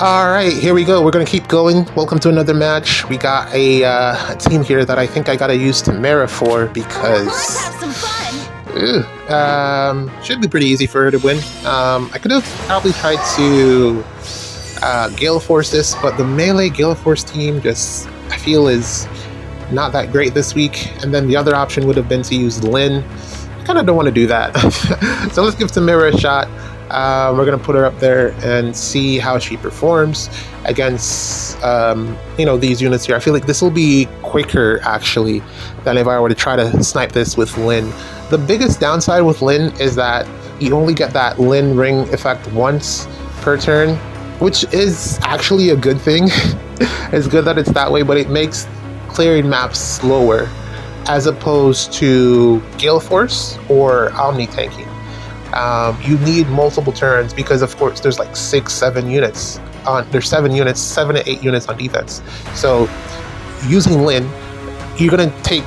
Alright, here we go. We're going to keep going. Welcome to another match. We got a team here that I think I got to use Tamara for because... Let's have some fun! Should be pretty easy for her to win. I could have probably tried to Gale Force this, but the melee Gale Force team just, I feel, is not that great this week. And then the other option would have been to use Lynn. I kind of don't want to do that. So let's give Tamara a shot. We're going to put her up there and see how she performs against, these units here. I feel like this will be quicker, actually, than if I were to try to snipe this with Lynn. The biggest downside with Lynn is that you only get that Lynn ring effect once per turn, which is actually a good thing. It's good that it's that way, but it makes clearing maps slower as opposed to Gale Force or Omni tanking. You need multiple turns because, of course, there's like 7 units on. There's 7 units, 7 to 8 units on defense. So using Lynn, you're gonna take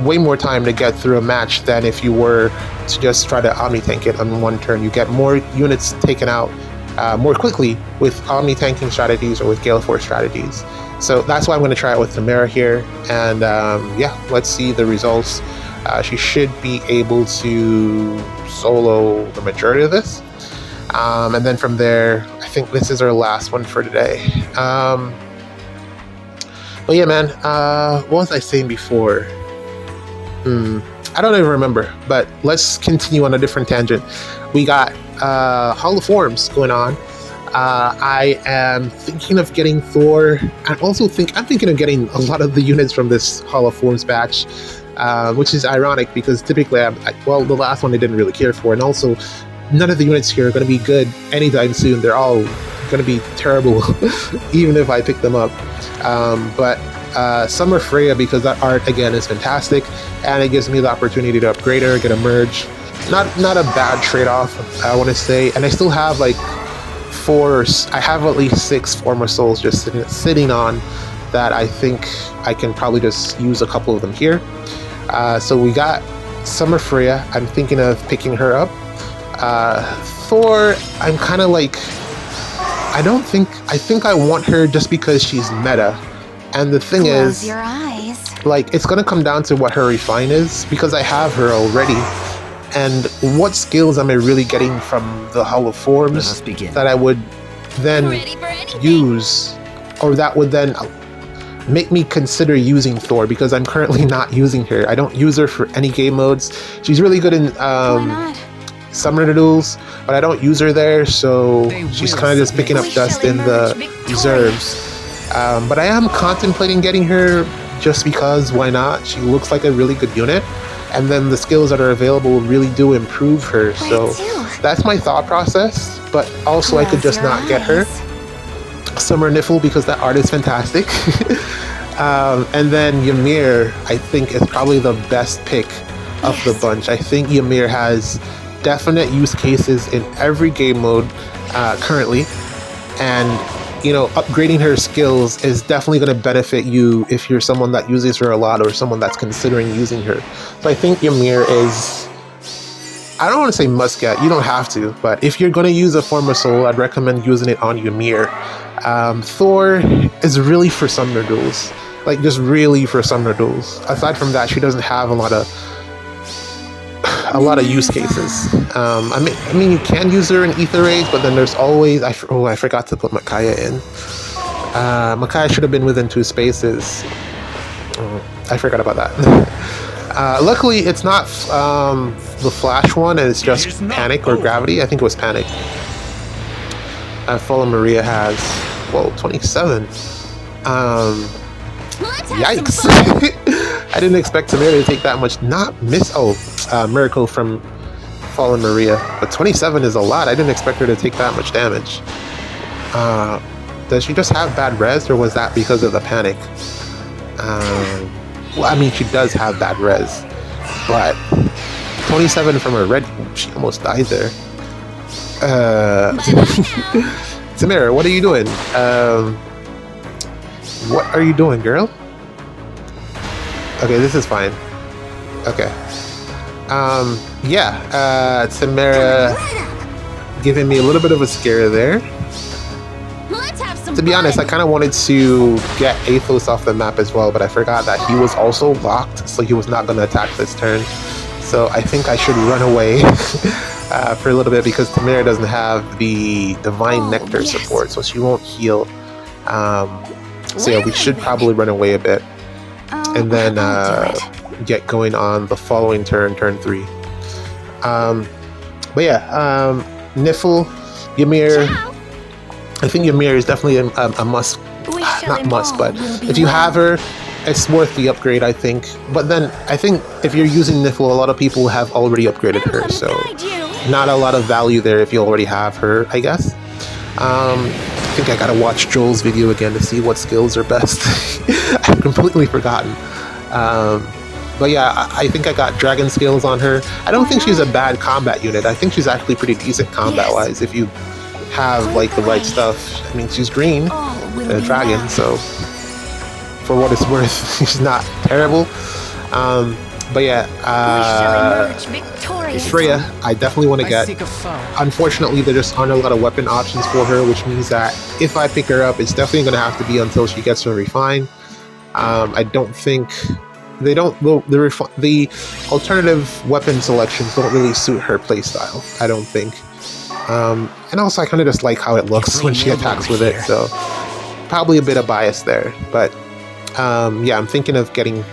way more time to get through a match than if you were to just try to Omni tank it on one turn. You get more units taken out more quickly with Omni tanking strategies or with Gale Force strategies. So that's why I'm going to try it with Tamara here, and yeah, let's see the results. She should be able to solo the majority of this, and then from there, I think this is our last one for today. But yeah, man, what was I saying before? I don't even remember, but let's continue on a different tangent. We got Hall of Forms going on. I am thinking of getting Thor. I'm thinking of getting a lot of the units from this Hall of Forms batch, which is ironic because typically, the last one I didn't really care for, and also none of the units here are going to be good anytime soon. They're all going to be terrible, even if I pick them up. But Summer Freya, because that art again is fantastic, and it gives me the opportunity to upgrade her, get a merge. Not a bad trade-off, I want to say. And I still have like I have at least 6 former souls just sitting on that. I think I can probably just use a couple of them here. So we got Summer Freya. I'm thinking of picking her up. Thor, I'm kind of like, I think I want her just because she's meta. And the thing Close is, your eyes. like, it's gonna come down to what her refine is, because I have her already. And what skills am I really getting from the Hall of Forms that I would then use, or that would then make me consider using Thor, because I'm currently not using her. I don't use her for any game modes. She's really good in Summoner Duels, but I don't use her there, so she's kind of just picking up dust in the reserves. But I am contemplating getting her just because, why not? She looks like a really good unit, and then the skills that are available really do improve her. So that's my thought process, but also I could just not get her. Summer Niffle, because that art is fantastic. And then Ymir, I think, is probably the best pick of the bunch. I think Ymir has definite use cases in every game mode currently, and upgrading her skills is definitely going to benefit you if you're someone that uses her a lot or someone that's considering using her. So I think Ymir is, I don't want to say must get, you don't have to, but if you're going to use a former soul, I'd recommend using it on Ymir. Thor is really for Summoner Duels, like just really for Summoner Duels. Aside from that, she doesn't have a lot of use cases. I mean, you can use her in Ether raids, but then there's always, I forgot to put Micaiah in. Micaiah should have been within 2 spaces. I forgot about that. Luckily, it's not the Flash one, and it's just Panic or Gravity. I think it was Panic. Fallen Maria has, 27. Yikes. I didn't expect Tamara to take that much. Miracle from Fallen Maria. But 27 is a lot. I didn't expect her to take that much damage. Does she just have bad res, or was that because of the Panic? Well, I mean, she does have bad res, but 27 from her red, she almost died there. Tamara, what are you doing? What are you doing, girl? Okay, this is fine. Okay. Tamara giving me a little bit of a scare there. To be honest, I kind of wanted to get Athos off the map as well, but I forgot that he was also locked, so he was not going to attack this turn. So I think I should run away for a little bit because Tamara doesn't have the Divine Nectar support, so she won't heal. So yeah, we should probably run away a bit and then get going on the following turn, turn 3. But yeah, Niffle, Ymir. I think Ymir is definitely a must. Not must, but if you have her, it's worth the upgrade, I think. But then I think if you're using Niffle, a lot of people have already upgraded her, so not a lot of value there if you already have her, I guess. I think I gotta watch Joel's video again to see what skills are best. I've completely forgotten. But yeah, I think I got dragon scales on her. I don't think she's a bad combat unit. I think she's actually pretty decent combat-wise if you have like the right stuff. I mean, she's green and a dragon, so for what it's worth, she's not terrible. But yeah, Freya, I definitely want to get. Unfortunately, there just aren't a lot of weapon options for her, which means that if I pick her up, it's definitely going to have to be until she gets her refined. I don't think they don't. The alternative weapon selections don't really suit her playstyle, I don't think. And also, I kind of just like how it looks when she attacks with it, so probably a bit of bias there. But yeah, I'm thinking of getting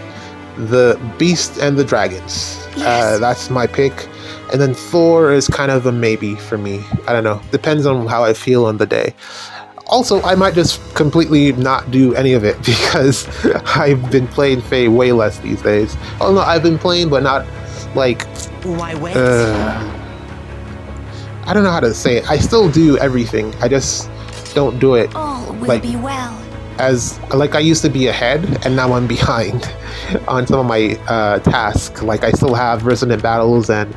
the Beast and the Dragons. That's my pick. And then Thor is kind of a maybe for me. I don't know. Depends on how I feel on the day. Also, I might just completely not do any of it because I've been playing Fae way less these days. Oh no, I've been playing, but not like... I don't know how to say it. I still do everything. I just don't do it like as like I used to be ahead, and now I'm behind on some of my tasks. Like I still have Resonant Battles, and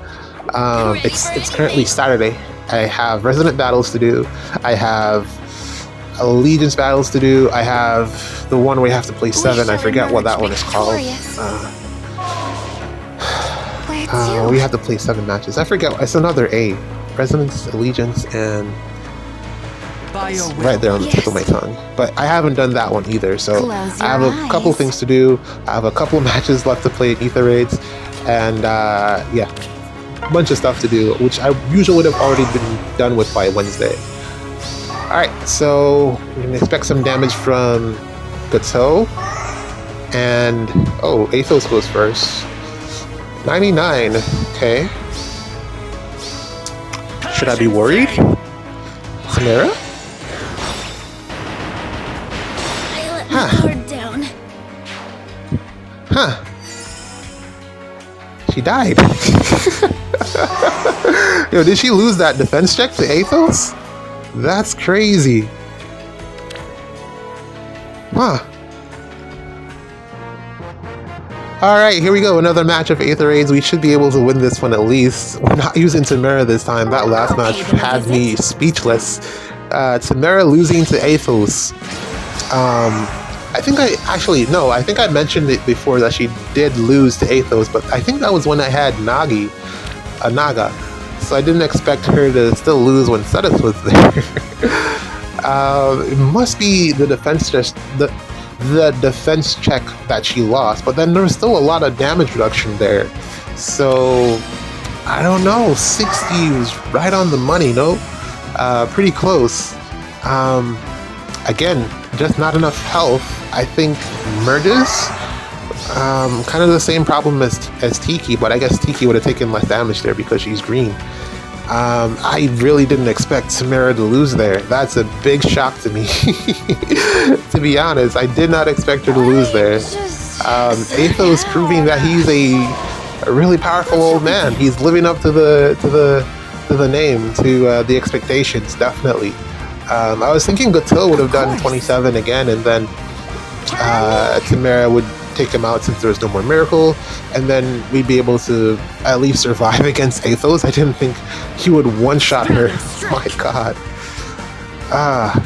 it's currently Saturday. I have Resonant Battles to do. I have Allegiance Battles to do. I have the one where you have to play 7. I forget what that one is called. We have to play 7 matches. I forget. It's another A. Resonance, Allegiance, and it's right there on the tip of my tongue. But I haven't done that one either, so I have a couple things to do. I have a couple matches left to play in Ether Raids, and yeah, a bunch of stuff to do, which I usually would have already been done with by Wednesday. Alright, so we can expect some damage from Gateau, and oh, Athos goes first. 99, okay. Should I be worried? Samara? Huh. She died. Yo, did she lose that defense check to Athos? That's crazy. Huh. Alright, here we go. Another match of Aether Raids. We should be able to win this one at least. We're not using Tamara this time. That last match had me speechless. Tamara losing to Athos. I think I mentioned it before that she did lose to Athos, but I think that was when I had Naga. So I didn't expect her to still lose when Cetus was there. It must be the defense the defense check that she lost, but then there was still a lot of damage reduction there. So I don't know, 60 was right on the money, no? Pretty close. Again, just not enough health. I think merges. Kind of the same problem as Tiki, but I guess Tiki would have taken less damage there because she's green. I really didn't expect Samara to lose there. That's a big shock to me. To be honest, I did not expect her to lose there. Athos proving that he's a really powerful old man. He's living up to the name, to the expectations, definitely. I was thinking Gateau would have done 27 again, and then Tamara would take him out since there's no more miracle, and then we'd be able to at least survive against Athos. I didn't think he would one-shot her. My god.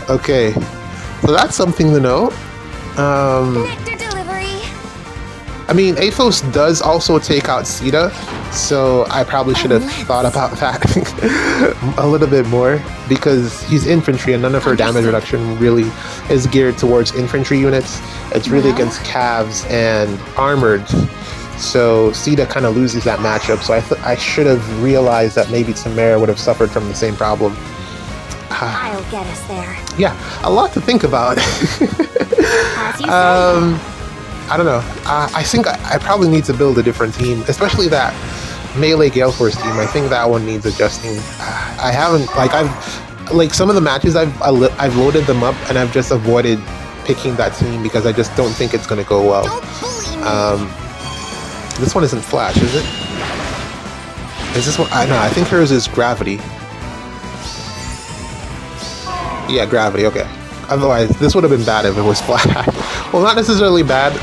Okay. So that's something to note. I mean, Athos does also take out Sita, so I probably should have thought about that a little bit more, because he's infantry and none of her damage reduction really is geared towards infantry units. It's really against calves and armored. So Sita kind of loses that matchup. So I should have realized that maybe Tamara would have suffered from the same problem. I'll get us there. Yeah, a lot to think about. As you say. I don't know. I think I probably need to build a different team, especially that melee Gale Force team. I think that one needs adjusting. I haven't I've some of the matches I've loaded them up and I've just avoided picking that team because I just don't think it's gonna go well. This one isn't Flash, is it? Is this one? I think hers is Gravity. Yeah, Gravity. Okay. Otherwise, this would have been bad if it was Flash. Well, not necessarily bad.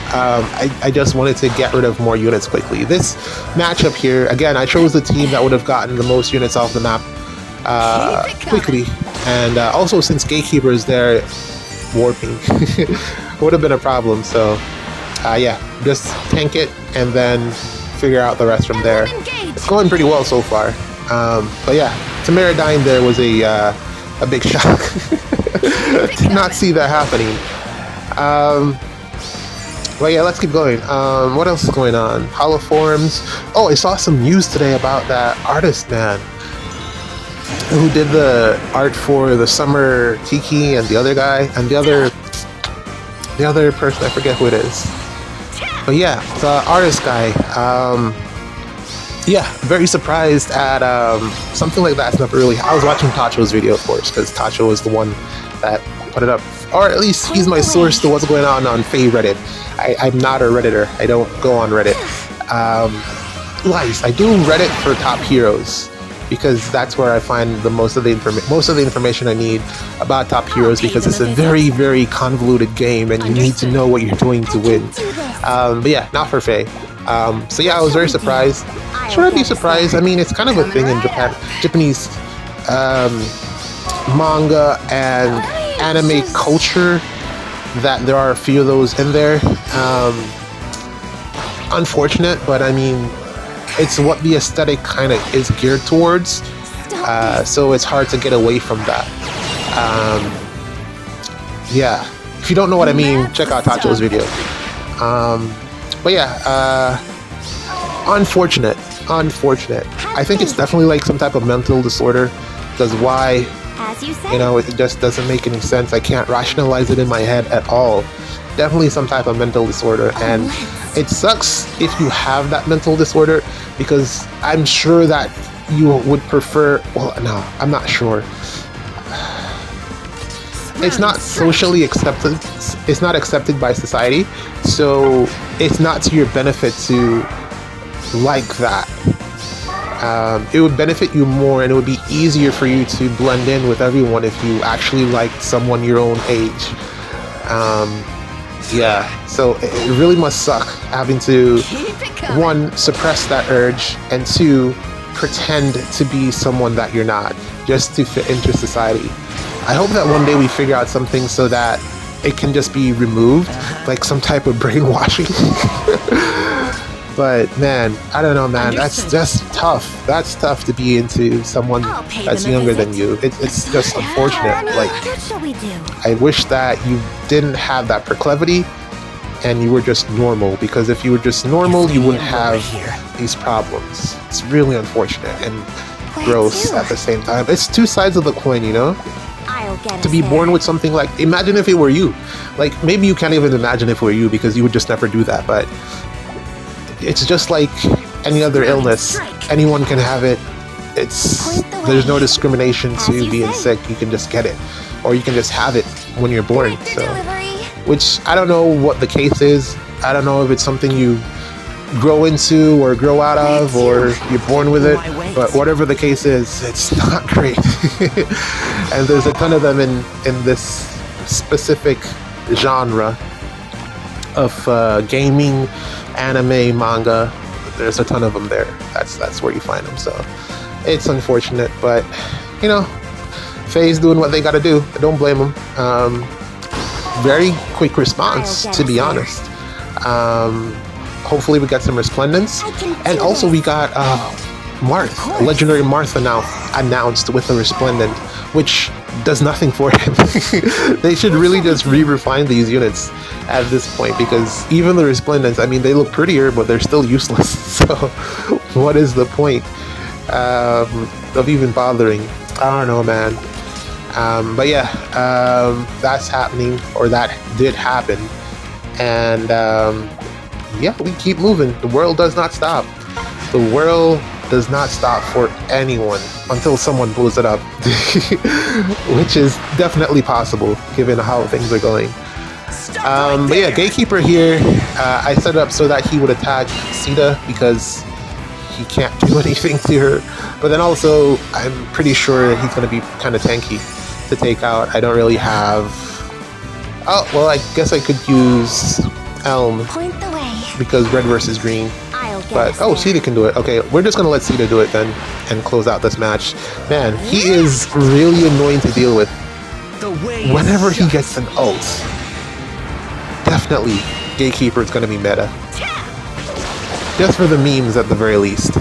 I just wanted to get rid of more units quickly. This matchup here, again, I chose the team that would have gotten the most units off the map quickly. And also, since Gatekeeper is there, warping would have been a problem. So, yeah, just tank it and then figure out the rest from there. It's going pretty well so far. But yeah, Tamara dying there was a big shock. Did not see that happening. Well, yeah, let's keep going. What else is going on? Holoforms. Oh, I saw some news today about that artist man who did the art for the Summer Tiki and the other guy and the other person. I forget who it is. But yeah, the artist guy. Yeah, very surprised at something like that. It's never really. I was watching Tacho's video, of course, because Tacho was the one that put it up, or at least he's my source to what's going on Fae Reddit. I'm not a Redditor. I don't go on Reddit. Lies. I do Reddit for top heroes because that's where I find the most of the information I need about top heroes, because it's a very, very convoluted game and you need to know what you're doing to win. But yeah, not for Fae. So yeah, I was very surprised. Should I be surprised? I mean, it's kind of a thing in Japanese manga and anime culture that there are a few of those in there. Unfortunate, but I mean, it's what the aesthetic kind of is geared towards. So it's hard to get away from that. Yeah, if you don't know what I mean, check out Tacho's video. But yeah, unfortunate. I think it's definitely like some type of mental disorder, because why, you know, it just doesn't make any sense. I can't rationalize it in my head at all. Definitely some type of mental disorder, and it sucks if you have that mental disorder, because I'm sure that you would prefer, well, no, I'm not sure. It's not socially accepted. It's not accepted by society, so it's not to your benefit to like that. It would benefit you more, and it would be easier for you to blend in with everyone if you actually liked someone your own age. Yeah, so it really must suck having to, one, suppress that urge, and two, pretend to be someone that you're not, just to fit into society. I hope that one day we figure out something so that it can just be removed, like some type of brainwashing. But man, I don't know, man. That's just tough. That's tough to be into someone that's younger than you. It's just unfortunate. Like, I wish that you didn't have that proclivity and you were just normal, because if you were just normal, you wouldn't have these problems. It's really unfortunate and gross at the same time. It's two sides of the coin, you know? To be born with something like, imagine if it were you. Like, maybe you can't even imagine if it were you, because you would just never do that, but it's just like any other illness. Anyone can have it. There's no discrimination to being sick. You can just get it, or you can just have it when you're born. So, which I don't know what the case is. I don't know if it's something you grow into or grow out of, or you're born with it. But whatever the case is, it's not great. And there's a ton of them in this specific genre of gaming, anime, manga. There's a ton of them there. That's where you find them. So it's unfortunate, but you know, Faye's doing what they got to do. I don't blame them. Very quick response, to be honest. hopefully we get some Resplendence. I can And do also this. we got Marth, a legendary Marth announced with a Resplendent, which does nothing for him. They should really just re-refine these units at this point, because even the Resplendents, I mean, they look prettier, but they're still useless. So what is the point of even bothering? I don't know, man. But yeah, that's happening, or that did happen. And yeah, we keep moving. The world does not stop. The world does not stop for anyone until someone blows it up, which is definitely possible given how things are going. But yeah, Gatekeeper here, I set it up so that he would attack Sita because he can't do anything to her. But then also, I'm pretty sure he's going to be kind of tanky to take out. I don't really have... Oh, well, I guess I could use Elm Point the way. because red versus green. I'll get But, us oh, there. Sita can do it. Okay, we're just going to let Sita do it then and close out this match. Man, he is really annoying to deal with. Whenever he gets an ult, definitely Gatekeeper is going to be meta. Just for the memes at the very least.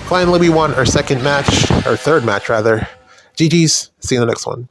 Finally, we won our third match rather. GG's, see you in the next one.